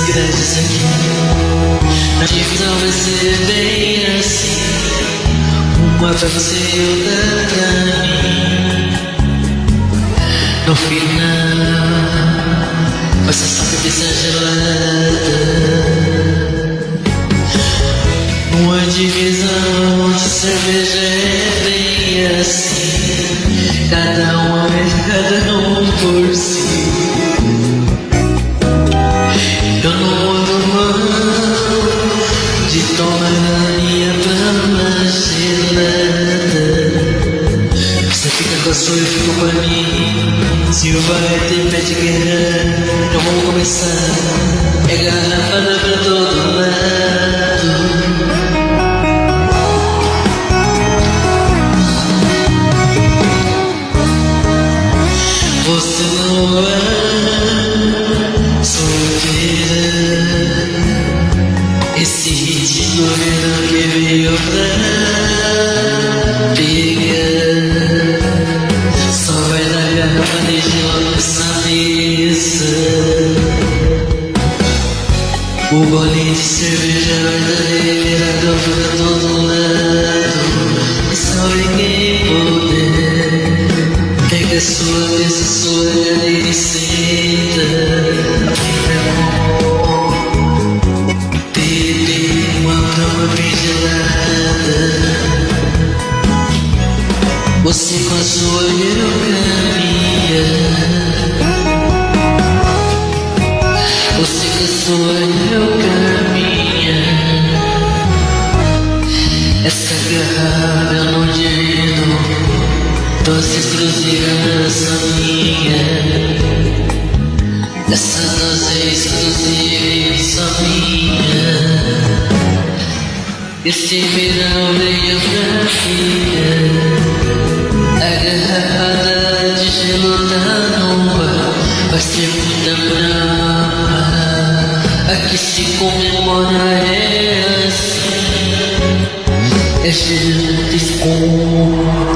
Graças a quem na divisão você vem assim, uma pra você e outra pra mim. No final, você só cabeça gelada. Uma divisão de cerveja é bem assim, cada um é cada um por si. Eu não abro mão de tomar a minha brama gelada. Você fica com a sua e fica pra mim. Se vai ter pé de guerra, então vamos começar. É garrafada pra todo lado. Você não é solteira. Esse ritmo verão que veio pra pegar, só vai dar garrafa de gelo nessa mesa. O bolinho de cerveja vai dar liberador pra todo lado. E só quem puder, pega a sua mesa, sua cadeira e senta. Você com a sua eu caminha. Você com a sua eu caminha. Essa garrafa eu não divido, dose exclusiva essa minha. Essa dose é exclusiva só minha. Este verão veio pra filha. A garrafada de gelo da nova vai ser muita brava. Aqui se comemora é assim, é gelo de escuro.